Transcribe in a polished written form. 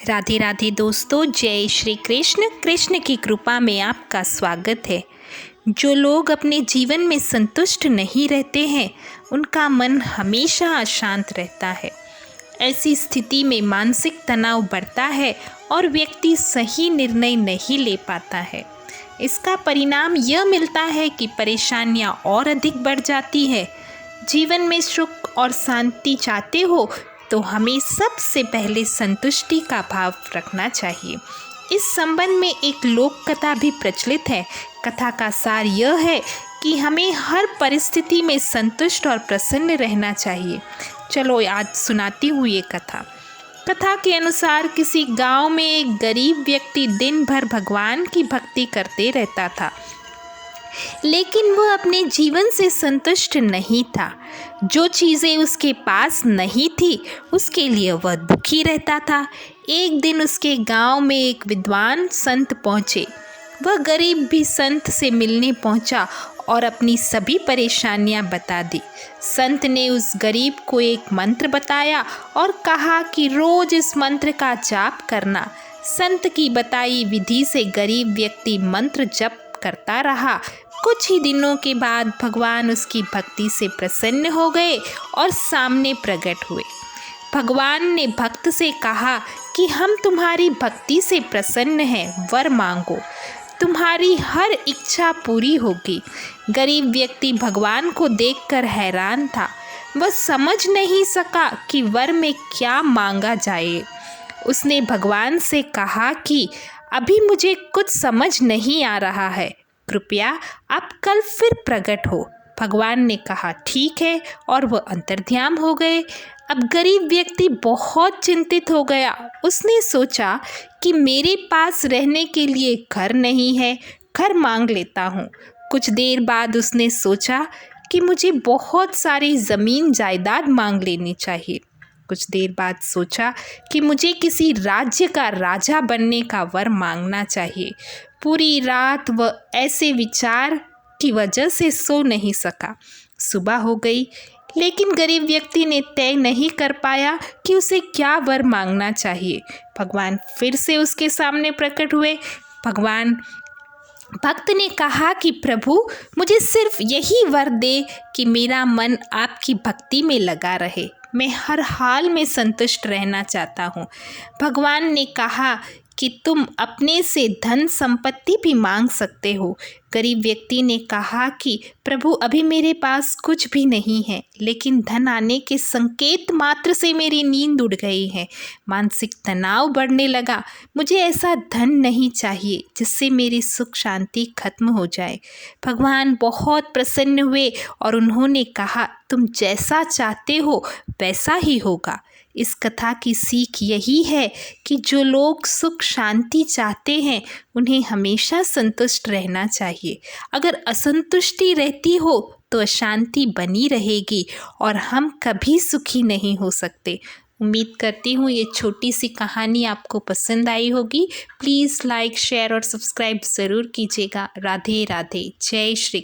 राधे राधे दोस्तों, जय श्री कृष्ण। कृष्ण की कृपा में आपका स्वागत है। जो लोग अपने जीवन में संतुष्ट नहीं रहते हैं, उनका मन हमेशा अशांत रहता है। ऐसी स्थिति में मानसिक तनाव बढ़ता है और व्यक्ति सही निर्णय नहीं ले पाता है। इसका परिणाम यह मिलता है कि परेशानियां और अधिक बढ़ जाती है। जीवन में सुख और शांति चाहते हो तो हमें सबसे पहले संतुष्टि का भाव रखना चाहिए। इस संबंध में एक लोक कथा भी प्रचलित है। कथा का सार यह है कि हमें हर परिस्थिति में संतुष्ट और प्रसन्न रहना चाहिए। चलो आज सुनाती हूँ ये कथा। कथा के अनुसार किसी गांव में एक गरीब व्यक्ति दिन भर भगवान की भक्ति करते रहता था, लेकिन वह अपने जीवन से संतुष्ट नहीं था। जो चीज़ें उसके पास नहीं थी, उसके लिए वह दुखी रहता था। एक दिन उसके गांव में एक विद्वान संत पहुँचे। वह गरीब भी संत से मिलने पहुंचा और अपनी सभी परेशानियां बता दी। संत ने उस गरीब को एक मंत्र बताया और कहा कि रोज इस मंत्र का जाप करना। संत की बताई विधि से गरीब व्यक्ति मंत्र जप करता रहा। कुछ ही दिनों के बाद भगवान उसकी भक्ति से प्रसन्न हो गए और सामने प्रकट हुए। भगवान ने भक्त से कहा कि हम तुम्हारी भक्ति से प्रसन्न हैं, वर मांगो, तुम्हारी हर इच्छा पूरी होगी। गरीब व्यक्ति भगवान को देखकर हैरान था। वह समझ नहीं सका कि वर में क्या मांगा जाए। उसने भगवान से कहा कि अभी मुझे कुछ समझ नहीं आ रहा है, कृपया आप कल फिर प्रकट हो। भगवान ने कहा ठीक है, और वह अंतर्ध्यान हो गए। अब गरीब व्यक्ति बहुत चिंतित हो गया। उसने सोचा कि मेरे पास रहने के लिए घर नहीं है, घर मांग लेता हूँ। कुछ देर बाद उसने सोचा कि मुझे बहुत सारी ज़मीन जायदाद मांग लेनी चाहिए। कुछ देर बाद सोचा कि मुझे किसी राज्य का राजा बनने का वर मांगना चाहिए। पूरी रात वह ऐसे विचार की वजह से सो नहीं सका। सुबह हो गई, लेकिन गरीब व्यक्ति ने तय नहीं कर पाया कि उसे क्या वर मांगना चाहिए। भगवान फिर से उसके सामने प्रकट हुए। भक्त ने कहा कि प्रभु, मुझे सिर्फ यही वर दे कि मेरा मन आपकी भक्ति में लगा रहे। मैं हर हाल में संतुष्ट रहना चाहता हूँ। भगवान ने कहा कि तुम अपने से धन संपत्ति भी मांग सकते हो। गरीब व्यक्ति ने कहा कि प्रभु, अभी मेरे पास कुछ भी नहीं है, लेकिन धन आने के संकेत मात्र से मेरी नींद उड़ गई है। मानसिक तनाव बढ़ने लगा। मुझे ऐसा धन नहीं चाहिए जिससे मेरी सुख शांति खत्म हो जाए। भगवान बहुत प्रसन्न हुए और उन्होंने कहा, तुम जैसा चाहते हो वैसा ही होगा। इस कथा की सीख यही है कि जो लोग सुख शांति चाहते हैं, उन्हें हमेशा संतुष्ट रहना चाहिए। अगर असंतुष्टि रहती हो तो अशांति बनी रहेगी और हम कभी सुखी नहीं हो सकते। उम्मीद करती हूँ ये छोटी सी कहानी आपको पसंद आई होगी। प्लीज़ लाइक, शेयर और सब्सक्राइब ज़रूर कीजिएगा। राधे राधे, जय श्री